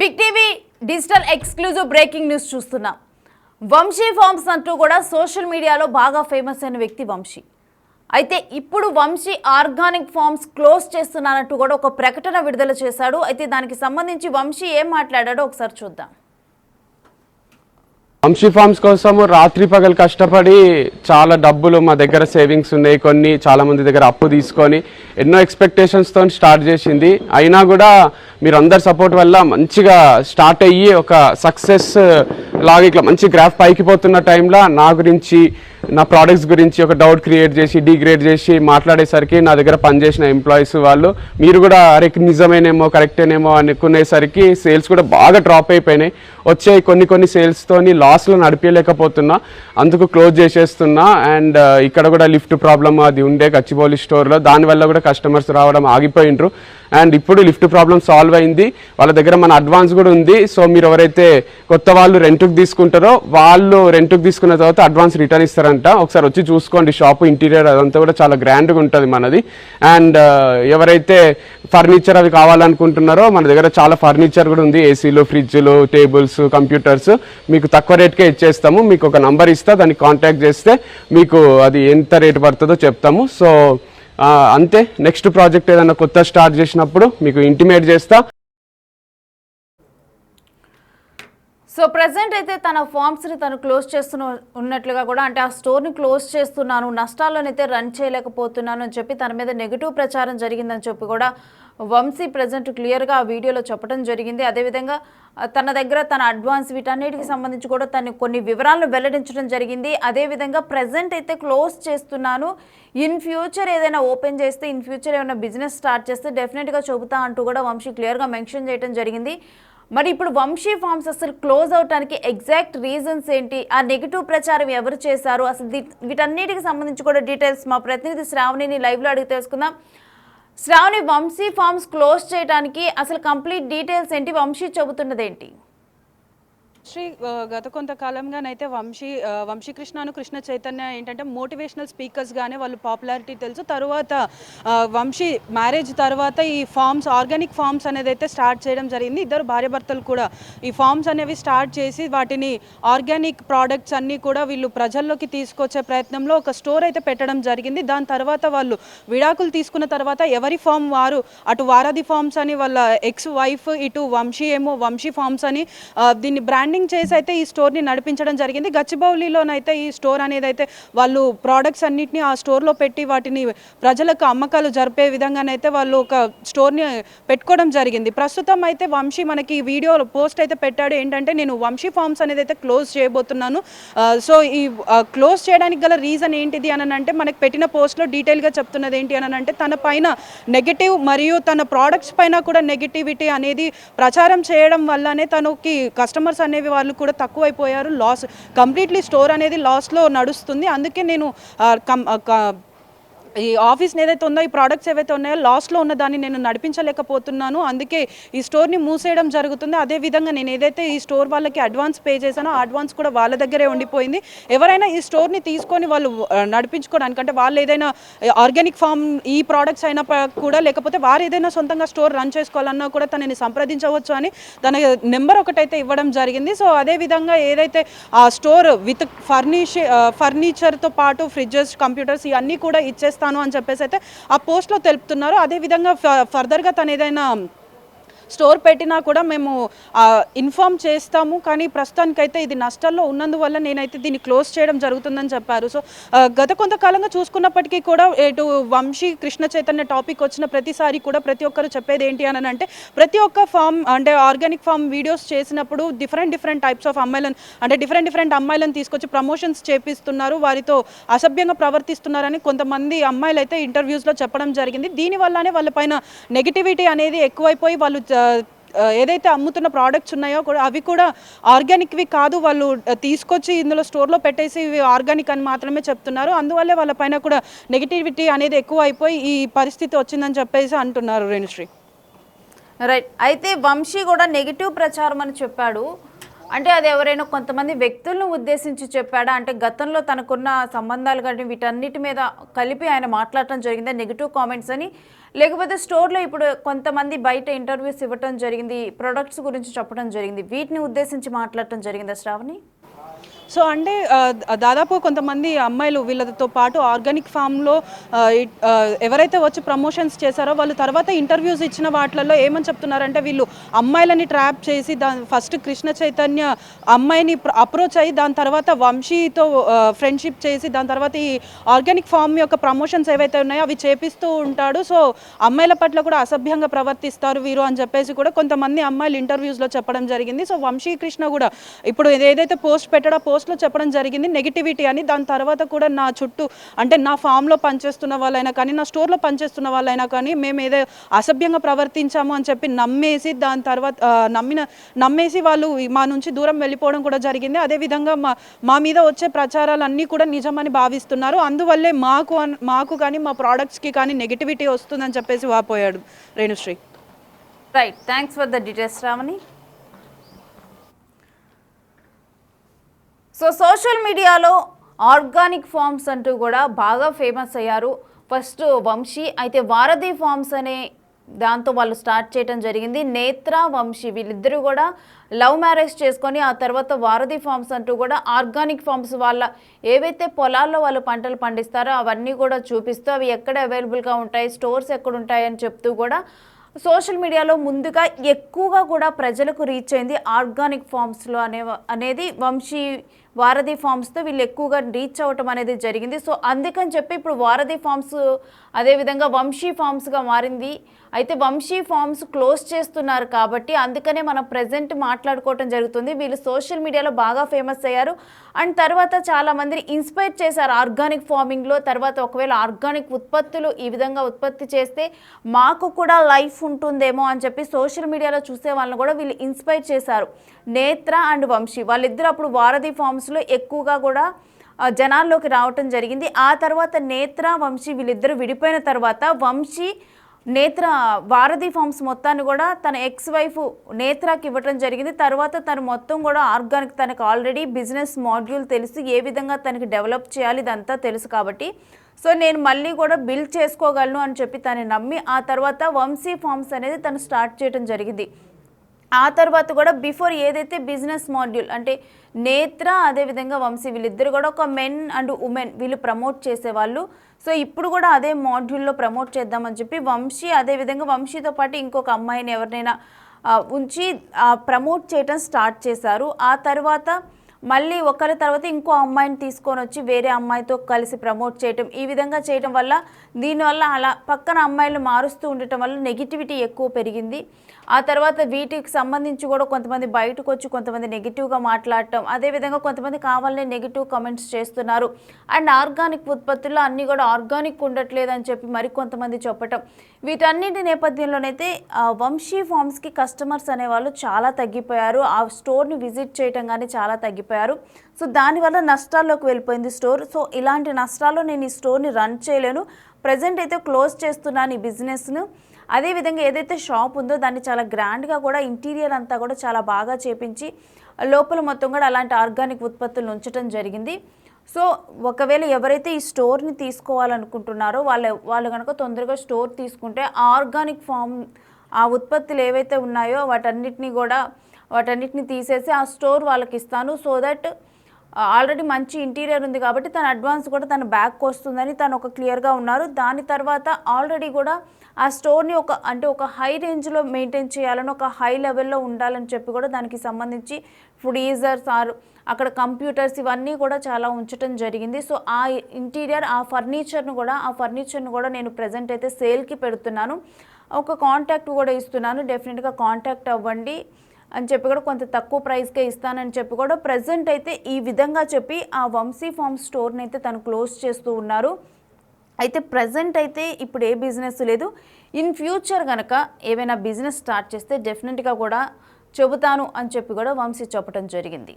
Big TV digital exclusive breaking news చూస్తున్నాం. Vamshi forms అంటూ కూడా సోషల్ మీడియాలో బాగా ఫేమస్ అయిన వ్యక్తి వంశీ. అయితే ఇప్పుడు వంశీ ఆర్గానిక్ ఫార్మ్స్ క్లోజ్ చేస్తున్నారంటూ కూడా ఒక ప్రకటన విడుదల చేశాడు. అయితే దానికి సంబంధించి వంశీ ఏం మాట్లాడాడో ఒకసారి చూద్దాం. వంశీ ఫార్మ్స్ కోసము రాత్రి పగలు కష్టపడి చాలా డబ్బులు మా దగ్గర సేవింగ్స్ ఉన్నాయి, కొన్ని చాలా మంది దగ్గర అప్పు తీసుకొని ఎన్నో ఎక్స్పెక్టేషన్స్తో స్టార్ట్ చేసింది. అయినా కూడా మీరు అందరి సపోర్ట్ వల్ల మంచిగా స్టార్ట్ అయ్యి ఒక సక్సెస్ లాగా ఇట్లా మంచి గ్రాఫ్ పైకి పోతున్న టైంలో నా గురించి నా ప్రోడక్ట్స్ గురించి ఒక డౌట్ క్రియేట్ చేసి డిగ్రేడ్ చేసి మాట్లాడేసరికి నా దగ్గర పనిచేసిన ఎంప్లాయీస్ వాళ్ళు మీరు కూడా అరే నిజమేనేమో కరెక్టేనేమో అనుకునేసరికి సేల్స్ కూడా బాగా డ్రాప్ అయిపోయినాయి. వచ్చే కొన్ని సేల్స్తోని లాస్లో నడిపించలేకపోతున్నా, అందుకు క్లోజ్ చేసేస్తున్నా. అండ్ ఇక్కడ కూడా లిఫ్ట్ ప్రాబ్లమ్ అది ఉండే గచ్చిబౌలి స్టోర్లో, దానివల్ల కూడా కస్టమర్స్ రావడం ఆగిపోయిండ్రు. అండ్ ఇప్పుడు లిఫ్ట్ ప్రాబ్లం సాల్వ్ అయింది, వాళ్ళ దగ్గర మన అడ్వాన్స్ కూడా ఉంది. సో మీరు ఎవరైతే కొత్త వాళ్ళు రెంట్కి తీసుకుంటారో వాళ్ళు రెంట్కి తీసుకున్న తర్వాత అడ్వాన్స్ రిటర్న్ ఇస్తారంట. ఒకసారి వచ్చి చూసుకోండి, షాపు ఇంటీరియర్ అదంతా కూడా చాలా గ్రాండ్గా ఉంటుంది మనది. అండ్ ఎవరైతే ఫర్నిచర్ అవి కావాలనుకుంటున్నారో మన దగ్గర చాలా ఫర్నిచర్ కూడా ఉంది, ఏసీలు, ఫ్రిడ్జ్లు, టేబుల్స్, కంప్యూటర్స్ మీకు తక్కువ రేట్కే ఇచ్చేస్తాము. మీకు ఒక నంబర్ ఇస్తా, దాన్ని కాంటాక్ట్ చేస్తే మీకు అది ఎంత రేటు పడుతుందో చెప్తాము. సో అంతే, నెక్స్ట్ ప్రాజెక్ట్ ఏదైనా కొత్త స్టార్ట్ చేసినప్పుడు మీకు ఇంటిమేట్ చేస్తా. సో ప్రెసెంట్ అయితే తన ఫార్మ్స్ని తను క్లోజ్ ఉన్నట్లుగా కూడా, అంటే ఆ స్టోర్ని క్లోజ్ చేస్తున్నాను, నష్టాల్లోనైతే రన్ చేయలేకపోతున్నాను అని చెప్పి తన మీద నెగిటివ్ ప్రచారం జరిగిందని చెప్పి కూడా వంశీ ప్రెసెంట్ క్లియర్గా ఆ వీడియోలో చెప్పడం జరిగింది. అదేవిధంగా తన దగ్గర తన అడ్వాన్స్ వీటన్నిటికి సంబంధించి కూడా తను కొన్ని వివరాలను వెల్లడించడం జరిగింది. అదేవిధంగా ప్రెసెంట్ అయితే క్లోజ్ చేస్తున్నాను, ఇన్ ఫ్యూచర్ ఏదైనా ఓపెన్ చేస్తే, ఇన్ ఫ్యూచర్ ఏమైనా బిజినెస్ స్టార్ట్ చేస్తే డెఫినెట్గా చెబుతా అంటూ కూడా వంశీ క్లియర్గా మెన్షన్ చేయడం జరిగింది. మరి ఇప్పుడు వంశీ ఫార్మ్స్ అసలు క్లోజ్ అవడానికి ఎగ్జాక్ట్ రీజన్స్ ఏంటి, ఆ నెగిటివ్ ప్రచారం ఎవరు చేశారు, అసలు వీటన్నిటికి సంబంధించి కూడా డీటెయిల్స్ మా ప్రతినిధి శ్రావణిని లైవ్లో అడిగి తెలుసుకుందాం. శ్రావణి, వంశీ ఫార్మ్స్ క్లోజ్ చేయడానికి అసలు కంప్లీట్ డీటెయిల్స్ ఏంటి, వంశీ చెబుతున్నది ఏంటి? శ్రీ గత కొంతకాలంగానైతే వంశీకృష్ణను కృష్ణ చైతన్య ఏంటంటే మోటివేషనల్ స్పీకర్స్గానే వాళ్ళు పాపులారిటీ తెలుసు. తర్వాత వంశీ మ్యారేజ్ తర్వాత ఈ ఫార్మ్స్, ఆర్గానిక్ ఫార్మ్స్ అనేది అయితే స్టార్ట్ చేయడం జరిగింది. ఇద్దరు భార్యాభర్తలు కూడా ఈ ఫార్మ్స్ అనేవి స్టార్ట్ చేసి వాటిని ఆర్గానిక్ ప్రోడక్ట్స్ అన్నీ కూడా వీళ్ళు ప్రజల్లోకి తీసుకొచ్చే ప్రయత్నంలో ఒక స్టోర్ అయితే పెట్టడం జరిగింది. దాని తర్వాత వాళ్ళు విడాకులు తీసుకున్న తర్వాత ఎవరి ఫార్మ్ వారు, అటు వారధి ఫార్మ్స్ అని వాళ్ళ ఎక్స్ వైఫ్, ఇటు వంశీ ఏమో వంశీ ఫార్మ్స్ అని దీన్ని బ్రాండింగ్ చేసి అయితే ఈ స్టోర్ని నడిపించడం జరిగింది. గచ్చిబౌలిలోనైతే ఈ స్టోర్ అనేది అయితే వాళ్ళు ప్రోడక్ట్స్ అన్నిటిని ఆ స్టోర్లో పెట్టి వాటిని ప్రజలకు అమ్మకాలు జరిపే విధంగానైతే వాళ్ళు ఒక స్టోర్ని పెట్టుకోవడం జరిగింది. ప్రస్తుతం అయితే వంశీ మనకి వీడియోలో పోస్ట్ అయితే పెట్టాడు, ఏంటంటే నేను వంశీ ఫార్మ్స్ అనేది అయితే క్లోజ్ చేయబోతున్నాను. సో ఈ క్లోజ్ చేయడానికి గల రీజన్ ఏంటిది అని అంటే, మనకి పెట్టిన పోస్ట్లో డీటెయిల్గా చెప్తున్నది ఏంటి అని అంటే, తన పైన నెగిటివ్ మరియు తన ప్రోడక్ట్స్ పైన కూడా నెగిటివిటీ అనేది ప్రచారం చేయడం వల్లనే తనకి కస్టమర్స్ అనేవి వాళ్ళు కూడా తక్కువైపోయారు. లాస్ కంప్లీట్లీ స్టోర్ అనేది లాస్లో నడుస్తుంది. అందుకే నేను ఈ ఆఫీస్ని ఏదైతే ఉందో, ఈ ప్రోడక్ట్స్ ఏవైతే ఉన్నాయో లాస్ట్లో ఉన్న దాన్ని నేను నడిపించలేకపోతున్నాను, అందుకే ఈ స్టోర్ని మూసేయడం జరుగుతుంది. అదేవిధంగా నేను ఏదైతే ఈ స్టోర్ వాళ్ళకి అడ్వాన్స్ పే చేశానో ఆ అడ్వాన్స్ కూడా వాళ్ళ దగ్గరే ఉండిపోయింది. ఎవరైనా ఈ స్టోర్ని తీసుకొని వాళ్ళు నడిపించుకోవడానికి, అంటే వాళ్ళు ఏదైనా ఆర్గానిక్ ఫార్మ్ ఈ ప్రోడక్ట్స్ అయినా కూడా, లేకపోతే వారు ఏదైనా సొంతంగా స్టోర్ రన్ చేసుకోవాలన్నా కూడా తనని సంప్రదించవచ్చు అని తన నెంబర్ ఒకటైతే ఇవ్వడం జరిగింది. సో అదేవిధంగా ఏదైతే ఆ స్టోర్ విత్ ఫర్నిచర్తో పాటు ఫ్రిడ్జెస్, కంప్యూటర్స్ ఇవన్నీ కూడా ఇచ్చేస్తారు అని చెప్పేసి అయితే ఆ పోస్ట్లో తెలుపుతున్నారు. అదేవిధంగా ఫర్దర్గా తను ఏదైనా స్టోర్ పెట్టినా కూడా మేము ఇన్ఫామ్ చేస్తాము, కానీ ప్రస్తుతానికైతే ఇది నష్టాల్లో ఉన్నందువల్ల నేనైతే దీన్ని క్లోజ్ చేయడం జరుగుతుందని చెప్పారు. సో గత కొంతకాలంగా చూసుకున్నప్పటికీ కూడా ఇటు వంశీ కృష్ణ చైతన్య టాపిక్ వచ్చిన ప్రతిసారి కూడా ప్రతి ఒక్కరు చెప్పేది ఏంటి అని అంటే, ప్రతి ఒక్క ఫామ్ అంటే ఆర్గానిక్ ఫామ్ వీడియోస్ చేసినప్పుడు డిఫరెంట్ టైప్స్ ఆఫ్ అమ్మాయిలను, అంటే డిఫరెంట్ అమ్మాయిలను తీసుకొచ్చి ప్రమోషన్స్ చేపిస్తున్నారు, వారితో అసభ్యంగా ప్రవర్తిస్తున్నారని కొంతమంది అమ్మాయిలు అయితే ఇంటర్వ్యూస్లో చెప్పడం జరిగింది. దీనివల్లనే వాళ్ళపైన నెగిటివిటీ అనేది ఎక్కువైపోయి వాళ్ళు ఏదైతే అమ్ముతున్న ప్రోడక్ట్స్ ఉన్నాయో కూడా అవి కూడా ఆర్గానిక్వి కాదు, వాళ్ళు తీసుకొచ్చి ఇందులో స్టోర్లో పెట్టేసి ఇవి ఆర్గానిక్ అని మాత్రమే చెప్తున్నారు. అందువల్లే వాళ్ళపైన కూడా నెగిటివిటీ అనేది ఎక్కువ అయిపోయి ఈ పరిస్థితి వచ్చిందని చెప్పేసి అంటున్నారు. రేణుశ్రీ, రైట్. అయితే వంశీ కూడా నెగిటివ్ ప్రచారం అని చెప్పాడు. అంటే అది ఎవరైనా కొంతమంది వ్యక్తులను ఉద్దేశించి చెప్పాడా, అంటే గతంలో తనకున్న సంబంధాలు కానీ వీటన్నిటి మీద కలిపి ఆయన మాట్లాడటం జరిగిందా నెగిటివ్ కామెంట్స్ అని, లేకపోతే స్టోర్లో ఇప్పుడు కొంతమంది బయట ఇంటర్వ్యూస్ ఇవ్వటం జరిగింది, ప్రొడక్ట్స్ గురించి చెప్పడం జరిగింది, వీటిని ఉద్దేశించి మాట్లాడటం జరిగిందా శ్రావణి? సో అంటే దాదాపు కొంతమంది అమ్మాయిలు వీళ్ళతో పాటు ఆర్గానిక్ ఫామ్లో ఎవరైతే వచ్చి ప్రమోషన్స్ చేశారో వాళ్ళు తర్వాత ఇంటర్వ్యూస్ ఇచ్చిన వాటిల్లో ఏమని చెప్తున్నారంటే, వీళ్ళు అమ్మాయిలని ట్రాప్ చేసి ఫస్ట్ కృష్ణ చైతన్య అమ్మాయిని అప్రోచ్ అయ్యి దాని తర్వాత వంశీతో ఫ్రెండ్షిప్ చేసి దాని తర్వాత ఈ ఆర్గానిక్ ఫామ్ యొక్క ప్రమోషన్స్ ఏవైతే ఉన్నాయో అవి చేపిస్తూ ఉంటాడు. సో అమ్మాయిల పట్ల కూడా అసభ్యంగా ప్రవర్తిస్తారు వీరు అని చెప్పేసి కూడా కొంతమంది అమ్మాయిలు ఇంటర్వ్యూస్లో చెప్పడం జరిగింది. సో వంశీ కృష్ణ కూడా ఇప్పుడు ఏదైతే పోస్ట్ పెట్టాడో పోస్ట్లో చెప్పడం జరిగింది నెగిటివిటీ అని. దాని తర్వాత కూడా నా చుట్టూ అంటే నా ఫామ్లో పనిచేస్తున్న వాళ్ళైనా కానీ నా స్టోర్లో పనిచేస్తున్న వాళ్ళైనా కానీ మేము ఏదో అసభ్యంగా ప్రవర్తించాము అని చెప్పి నమ్మేసి దాని తర్వాత నమ్మేసి వాళ్ళు మా నుంచి దూరం వెళ్ళిపోవడం కూడా జరిగింది. అదేవిధంగా మా మీద వచ్చే ప్రచారాలన్నీ కూడా నిజమని భావిస్తున్నారు. అందువల్లే మాకు కానీ మా ప్రోడక్ట్స్కి కానీ నెగిటివిటీ వస్తుందని చెప్పేసి వాపోయాడు Renushri. Right, thanks for the details Shravani. So social మీడియాలో ఆర్గానిక్ ఫార్మ్స్ అంటూ కూడా బాగా ఫేమస్ అయ్యారు. ఫస్ట్ వంశీ, అయితే వారధి ఫార్మ్స్ అనే దాంతో వాళ్ళు స్టార్ట్ చేయడం జరిగింది. నేత్ర, వంశీ వీళ్ళిద్దరూ కూడా లవ్ మ్యారేజ్ చేసుకొని ఆ తర్వాత వారధి ఫార్మ్స్ అంటూ కూడా ఆర్గానిక్ ఫార్మ్స్ వాళ్ళ ఏవైతే పొలాల్లో వాళ్ళు పంటలు పండిస్తారో అవన్నీ కూడా చూపిస్తూ అవి ఎక్కడ అవైలబుల్గా ఉంటాయి, స్టోర్స్ ఎక్కడ ఉంటాయి అని చెప్తూ కూడా సోషల్ మీడియాలో ముందుగా ఎక్కువగా కూడా ప్రజలకు రీచ్ అయింది ఆర్గానిక్ ఫార్మ్స్లో అనేది వంశీ వారధి ఫార్మ్స్తో వీళ్ళు ఎక్కువగా రీచ్ అవ్వటం అనేది జరిగింది. సో అందుకని చెప్పి ఇప్పుడు వారధి ఫార్మ్స్ అదేవిధంగా వంశీ ఫార్మ్స్గా మారింది. అయితే వంశీ ఫార్మ్స్ క్లోజ్ చేస్తున్నారు కాబట్టి అందుకనే మనం ప్రజెంట్ మాట్లాడుకోవటం జరుగుతుంది. వీళ్ళు సోషల్ మీడియాలో బాగా ఫేమస్ అయ్యారు అండ్ తర్వాత చాలామందిని ఇన్స్పైర్ చేశారు ఆర్గానిక్ ఫార్మింగ్లో. తర్వాత ఒకవేళ ఆర్గానిక్ ఉత్పత్తులు ఈ విధంగా ఉత్పత్తి చేస్తే మాకు కూడా లైఫ్ ఉంటుందేమో అని చెప్పి సోషల్ మీడియాలో చూసే వాళ్ళని కూడా వీళ్ళు ఇన్స్పైర్ చేశారు. నేత్ర అండ్ వంశీ వాళ్ళిద్దరు అప్పుడు వారధి ఫార్మ్స్లో ఎక్కువగా కూడా జనాల్లోకి రావటం జరిగింది. ఆ తర్వాత నేత్ర, వంశీ వీళ్ళిద్దరూ విడిపోయిన తర్వాత వంశీ నేత్ర వారధి ఫార్మ్స్ మొత్తాన్ని కూడా తన ఎక్స్ వైఫ్ నేత్రకి ఇవ్వటం జరిగింది. తర్వాత తను మొత్తం కూడా ఆర్గానిక్, తనకు ఆల్రెడీ బిజినెస్ మాడ్యూల్ తెలుసు, ఏ విధంగా తనకి డెవలప్ చేయాలి ఇదంతా తెలుసు కాబట్టి సో నేను మళ్ళీ కూడా బిల్డ్ చేసుకోగలను అని చెప్పి తను నమ్మి ఆ తర్వాత వంశీ ఫార్మ్స్ అనేది తను స్టార్ట్ చేయడం జరిగింది. ఆ తర్వాత కూడా బిఫోర్ ఏదైతే బిజినెస్ మాడ్యూల్ అంటే నేత్ర అదేవిధంగా వంశీ వీళ్ళిద్దరు కూడా ఒక మెన్ అండ్ ఉమెన్ వీళ్ళు ప్రమోట్ చేసేవాళ్ళు. సో ఇప్పుడు కూడా అదే మాడ్యూల్లో ప్రమోట్ చేద్దామని చెప్పి వంశీ అదేవిధంగా వంశీతో పాటు ఇంకొక అమ్మాయిని ఎవరినైనా ఉంచి ప్రమోట్ చేయటం స్టార్ట్ చేశారు. ఆ తర్వాత మళ్ళీ ఒకరి తర్వాత ఇంకో అమ్మాయిని తీసుకొని వచ్చి వేరే అమ్మాయితో కలిసి ప్రమోట్ చేయటం, ఈ విధంగా చేయటం వల్ల దీనివల్ల అలా పక్కన అమ్మాయిలు మారుస్తూ ఉండటం వల్ల నెగిటివిటీ ఎక్కువ పెరిగింది. ఆ తర్వాత వీటికి సంబంధించి కూడా కొంతమంది బయటకు వచ్చి కొంతమంది నెగిటివ్గా మాట్లాడటం, అదేవిధంగా కొంతమంది కావాలనే నెగిటివ్ కామెంట్స్ చేస్తున్నారు అండ్ ఆర్గానిక్ ఉత్పత్తుల్లో అన్నీ కూడా ఆర్గానిక్ ఉండట్లేదు అని చెప్పి మరికొంతమంది చెప్పటం. వీటన్నిటి నేపథ్యంలోనైతే వంశీ ఫార్మ్స్కి కస్టమర్స్ అనేవాళ్ళు చాలా తగ్గిపోయారు. ఆ స్టోర్ని విజిట్ చేయటం కానీ చాలా తగ్గిపోయారు. సో దానివల్ల నష్టాల్లోకి వెళ్ళిపోయింది స్టోర్. సో ఇలాంటి నష్టాల్లో నేను ఈ స్టోర్ని రన్ చేయలేను, ప్రజెంట్ అయితే క్లోజ్ చేస్తున్నాను ఈ బిజినెస్ను. అదేవిధంగా ఏదైతే షాప్ ఉందో దాన్ని చాలా గ్రాండ్గా కూడా ఇంటీరియర్ అంతా కూడా చాలా బాగా చేపించి లోపల మొత్తం కూడా అలాంటి ఆర్గానిక్ ఉత్పత్తులను ఉంచడం జరిగింది. సో ఒకవేళ ఎవరైతే ఈ స్టోర్ని తీసుకోవాలనుకుంటున్నారో వాళ్ళు కనుక తొందరగా స్టోర్ తీసుకుంటే ఆర్గానిక్ ఫామ్ ఆ ఉత్పత్తులు ఏవైతే ఉన్నాయో వాటన్నిటిని తీసేసి ఆ స్టోర్ వాళ్ళకి ఇస్తాను. సో దట్ ఆల్రెడీ మంచి ఇంటీరియర్ ఉంది కాబట్టి తన అడ్వాన్స్ కూడా తన బ్యాక్ వస్తుందని తను ఒక క్లియర్గా ఉన్నారు. దాని తర్వాత ఆల్రెడీ కూడా ఆ స్టోర్ని ఒక హై రేంజ్లో మెయింటైన్ చేయాలని, ఒక హై లెవెల్లో ఉండాలని చెప్పి కూడా దానికి సంబంధించి ఫ్రీజర్స్ అక్కడ కంప్యూటర్స్ ఇవన్నీ కూడా చాలా ఉంచడం జరిగింది. సో ఆ ఇంటీరియర్ ఆ ఫర్నిచర్ను కూడా నేను ప్రజెంట్ అయితే సేల్కి పెడుతున్నాను. ఒక కాంటాక్ట్ కూడా ఇస్తున్నాను, డెఫినెట్గా కాంటాక్ట్ అవ్వండి అని చెప్పి కూడా కొంత తక్కువ ప్రైస్కే ఇస్తానని చెప్పి కూడా ప్రజెంట్ అయితే ఈ విధంగా చెప్పి ఆ వంశీ ఫార్మ్ స్టోర్ని అయితే తను క్లోజ్ చేస్తూ ఉన్నారు. అయితే ప్రజెంట్ అయితే ఇప్పుడు ఏ బిజినెస్ లేదు. ఇన్ ఫ్యూచర్ కనుక ఏమైనా బిజినెస్ స్టార్ట్ చేస్తే డెఫినెట్గా కూడా చెబుతాను అని చెప్పి కూడా వంశీ చెప్పడం జరిగింది.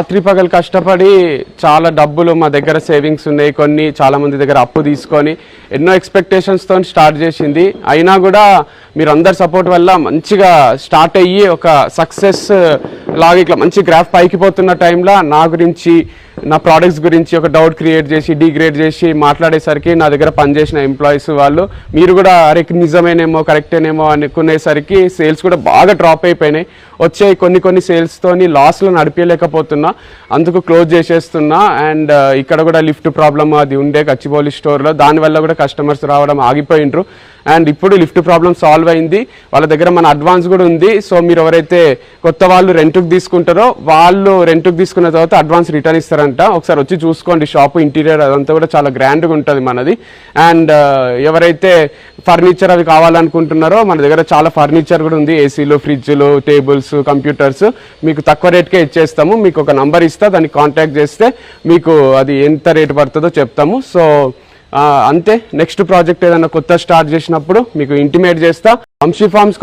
రాత్రి పగలు కష్టపడి చాలా డబ్బులు మా దగ్గర సేవింగ్స్ ఉన్నాయి, కొన్ని చాలా మంది దగ్గర అప్పు తీసుకొని ఎన్నో ఎక్స్పెక్టేషన్స్తో స్టార్ట్ చేసింది. అయినా కూడా మీరు అందరి సపోర్ట్ వల్ల మంచిగా స్టార్ట్ అయ్యి ఒక సక్సెస్ లాగా ఇట్లా మంచి గ్రాఫ్ పైకి పోతున్న టైంలో నా గురించి, నా ప్రోడక్ట్స్ గురించి ఒక డౌట్ క్రియేట్ చేసి డిగ్రేడ్ చేసి మాట్లాడేసరికి నా దగ్గర పనిచేసిన ఎంప్లాయీస్ వాళ్ళు మీరు కూడా అరే నిజమేనేమో కరెక్టేనేమో అనుకునేసరికి సేల్స్ కూడా బాగా డ్రాప్ అయిపోయినాయి. వచ్చే కొన్ని సేల్స్తోని లాస్లో నడిపించలేకపోతున్నా, అందుకు క్లోజ్ చేసేస్తున్నా. అండ్ ఇక్కడ కూడా లిఫ్ట్ ప్రాబ్లమ్ అది ఉండే గచ్చిబౌలి స్టోర్లో, దానివల్ల కూడా కస్టమర్స్ రావడం ఆగిపోయినరు. అండ్ ఇప్పుడు లిఫ్ట్ ప్రాబ్లమ్ సాల్వ్ అయింది, వాళ్ళ దగ్గర మన అడ్వాన్స్ కూడా ఉంది. సో మీరు ఎవరైతే కొత్త వాళ్ళు రెంట్కి తీసుకుంటారో వాళ్ళు రెంట్కి తీసుకున్న తర్వాత అడ్వాన్స్ రిటర్న్ ఇస్తారంట. ఒకసారి వచ్చి చూసుకోండి, షాపు ఇంటీరియర్ అదంతా కూడా చాలా గ్రాండ్గా ఉంటుంది మనది. అండ్ ఎవరైతే ఫర్నిచర్ అవి కావాలనుకుంటున్నారో మన దగ్గర చాలా ఫర్నిచర్ కూడా ఉంది, ఏసీలు, ఫ్రిడ్జ్లు, టేబుల్స్, కంప్యూటర్స్ మీకు తక్కువ రేట్కే ఇచ్చేస్తాము. మీకు ఒక నంబర్ ఇస్తా, దాన్ని కాంటాక్ట్ చేస్తే మీకు అది ఎంత రేటు పడుతుందో చెప్తాము. సో అంతే, నెక్స్ట్ ప్రాజెక్ట్ ఏదైనా కొత్త స్టార్ట్ చేసినప్పుడు మీకు ఇంటిమేట్ చేస్తా. వంశీ ఫార్మ్స్